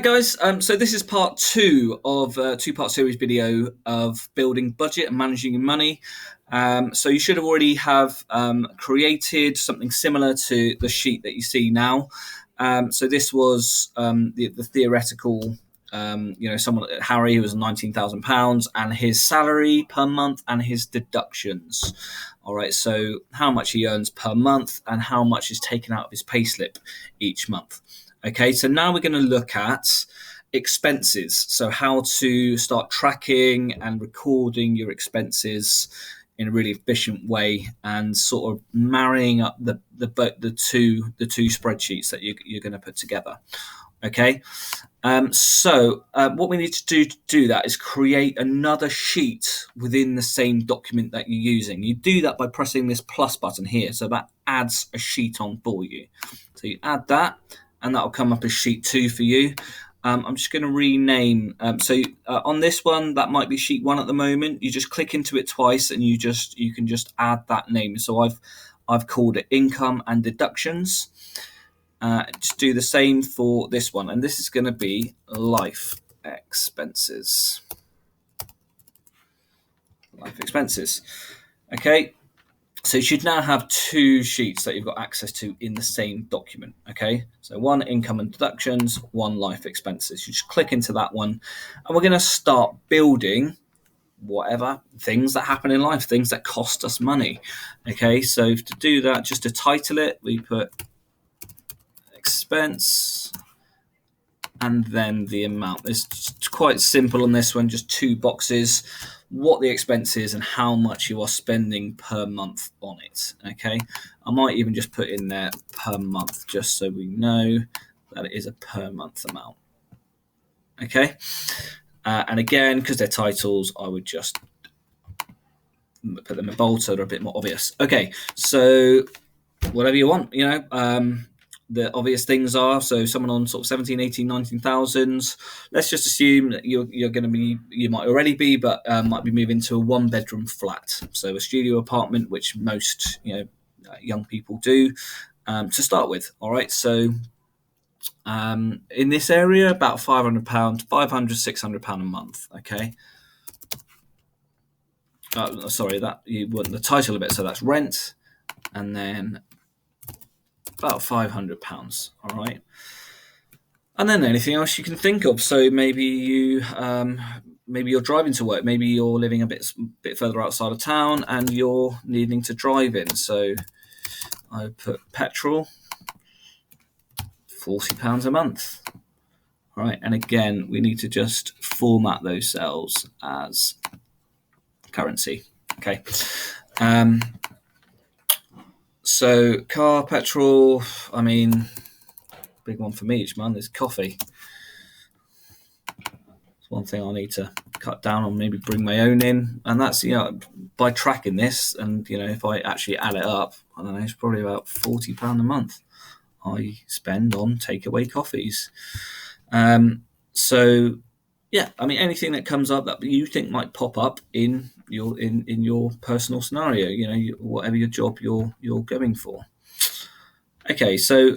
guys, so this is part two of a two-part series video of building budget and managing your money. So you should have already have created something similar to the sheet that you see now. So this was the theoretical, someone, Harry, who was £19,000 and his salary per month and his deductions. All right, so how much he earns per month and how much is taken out of his payslip each month. Okay, so now we're going to look at expenses. So how to start tracking and recording your expenses in a really efficient way, and sort of marrying up the two spreadsheets that you're going to put together. Okay, so what we need to do that is create another sheet within the same document that you're using. You do that by pressing this plus button here, so that adds a sheet on for you. So you add that, and that'll come up as sheet 2 for you. I'm just going to rename. On this one, that might be sheet 1 at the moment. You just click into it twice, and you can just add that name. So I've called it income and deductions. Just do the same for this one, and this is going to be life expenses. Life expenses. Okay. So you should now have two sheets that you've got access to in the same document. Okay, so one income and deductions, one life expenses. You just click into that one, and we're going to start building whatever things that happen in life, things that cost us money. Okay, so to do that, just to title it, we put expense and then the amount. It's quite simple on this one, just 2 boxes. What the expense is and how much you are spending per month on it. Okay, I might even just put in there per month, just so we know that it is a per month amount. Okay, and again, because they're titles, I would just put them in bold so they're a bit more obvious. Okay, so whatever you want, the obvious things are, so someone on sort of 17, 18, 19,000, let's just assume that you're going to be, you might already be, but might be moving to a 1-bedroom flat. So a studio apartment, which most, young people do to start with. All right. So in this area, about £500, £600 a month. Okay. Sorry, that you want the title of it. So that's rent, and then about £500. All right. And then anything else you can think of. So maybe you're driving to work. Maybe you're living a bit further outside of town and you're needing to drive in. So I put petrol, £40 a month. All right. And again, we need to just format those cells as currency. Okay. So car, petrol, big one for me each month is coffee. It's one thing I need to cut down on, maybe bring my own in. And that's, by tracking this, and, if I actually add it up, I don't know, it's probably about £40 a month I spend on takeaway coffees. Anything that comes up that you think might pop up in your personal scenario, whatever your job you're going for. Okay, so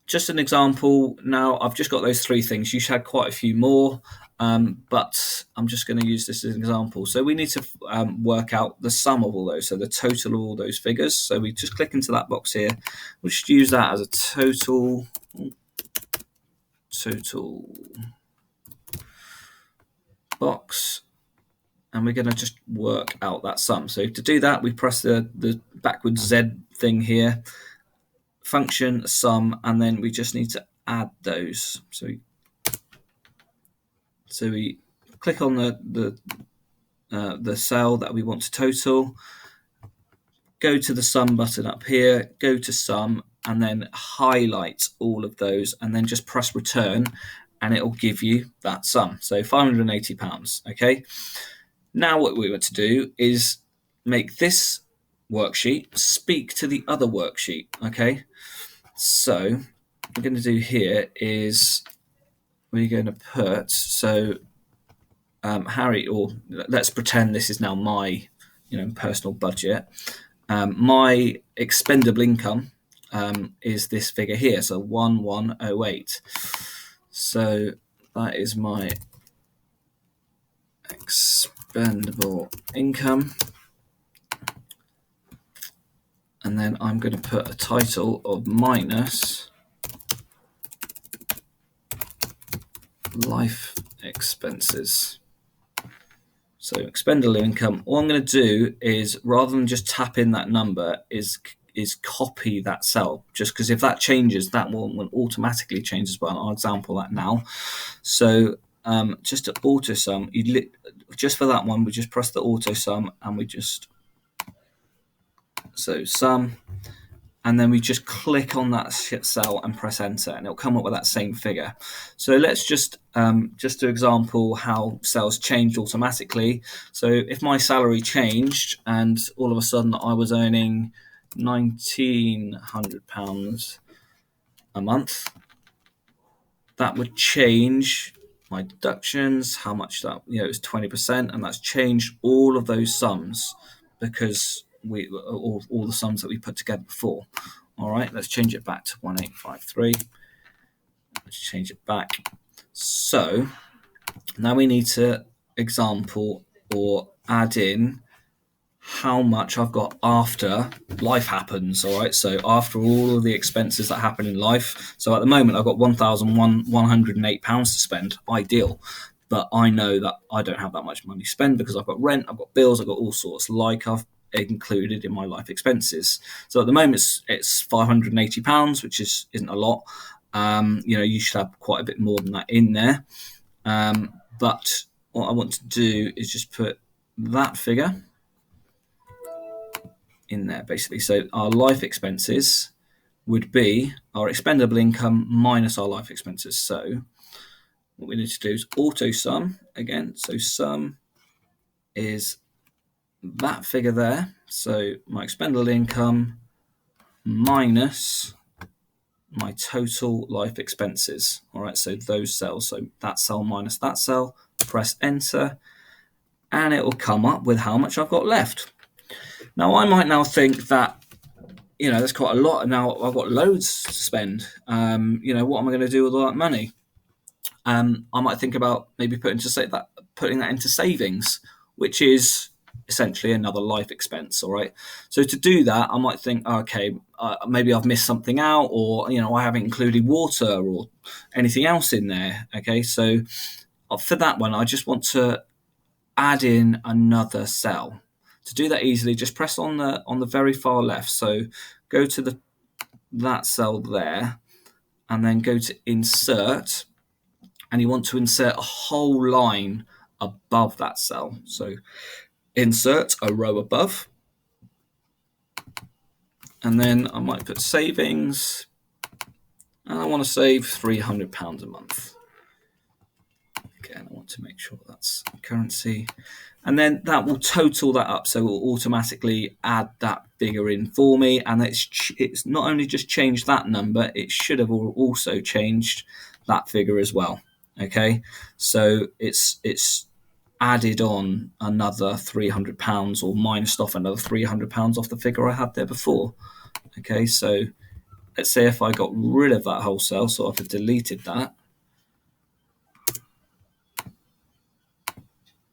just an example. Now I've just got those 3 things. You had quite a few more, but I'm just going to use this as an example. So we need to work out the sum of all those, so the total of all those figures. So we just click into that box here. We'll just use that as a total box, and we're going to just work out that sum. So to do that, we press the backwards Z thing here, function sum, and then we just need to add those. So we click on the cell that we want to total, go to the sum button up here, go to sum, and then highlight all of those, and then just press return, and it will give you that sum. So £580. Okay. Now what we want to do is make this worksheet speak to the other worksheet. Okay. So what we're going to do here is we're going to put, Harry, or let's pretend this is now my, personal budget. My expendable income is this figure here, so 1108. So that is my expendable income. And then I'm going to put a title of minus life expenses. So expendable income, all I'm going to do is, rather than just tap in that number, is copy that cell, just because if that changes, that will automatically change as well. I'll example that now. So just to auto sum, just for that one, we just press the auto sum and we just, so sum, and then we just click on that cell and press enter, and it'll come up with that same figure. So let's just do example how cells changed automatically. So if my salary changed and all of a sudden I was earning £1,900 a month, that would change my deductions, how much that, it was 20%, and that's changed all of those sums because all the sums that we put together before. All right, let's change it back to 1853. Let's change it back. So now we need to example or add in how much I've got after life happens. All right, so after all of the expenses that happen in life. So at the moment I've got £1,108 to spend, ideal, but I know that I don't have that much money to spend because I've got rent, I've got bills, I've got all sorts like I've included in my life expenses. So at the moment it's £580, which isn't a lot. You should have quite a bit more than that in there, but what I want to do is just put that figure in there, basically. So our life expenses would be our expendable income minus our life expenses. So what we need to do is auto sum again. So sum is that figure there. So my expendable income minus my total life expenses. All right, so those cells, so that cell minus that cell, press enter, and it will come up with how much I've got left. Now I might now think that, there's quite a lot, and now I've got loads to spend. What am I going to do with all that money? I might think about maybe putting that into savings, which is essentially another life expense. All right. So to do that, I might think, okay, maybe I've missed something out, or I haven't included water or anything else in there. Okay. So for that one, I just want to add in another cell. To do that easily, just press on the very far left. So go to that cell there, and then go to insert, and you want to insert a whole line above that cell. So insert a row above, and then I might put savings, and I want to save £300 a month. Again, I want to make sure that's currency, and then that will total that up, so it will automatically add that figure in for me. And it's not only just changed that number, it should have also changed that figure as well. Okay, so it's added on another £300, or minused off another £300 off the figure I had there before. Okay, so let's say if I got rid of that whole cell, so if I deleted that,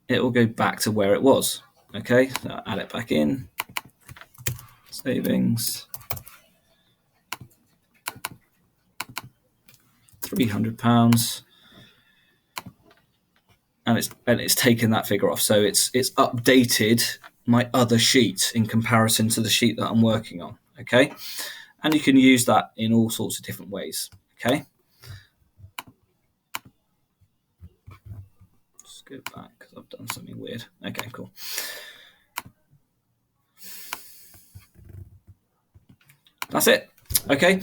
it will go back to where it was. Okay, so I'll add it back in, savings, £300, and it's taken that figure off. So it's updated my other sheet in comparison to the sheet that I'm working on. Okay, and you can use that in all sorts of different ways. Okay, just go back because I've done something weird. Okay, cool. That's it. Okay.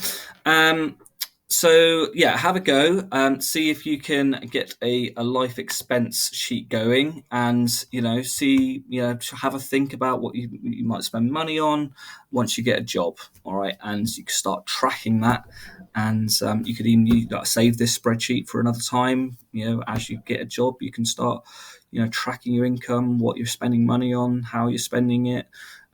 So yeah, have a go. See if you can get a life expense sheet going, and have a think about what you might spend money on once you get a job. All right, and you can start tracking that, and you could even save this spreadsheet for another time. As you get a job, you can start tracking your income, what you're spending money on, how you're spending it.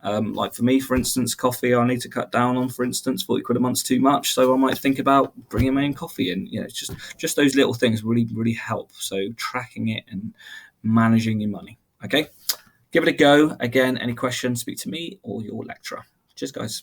Like for me, for instance, coffee I need to cut down on. For instance, 40 quid a month's too much, so I might think about bringing my own coffee in. It's just those little things really help. So tracking it and managing your money. Okay, give it a go. Again, any questions, speak to me or your lecturer. Cheers, guys.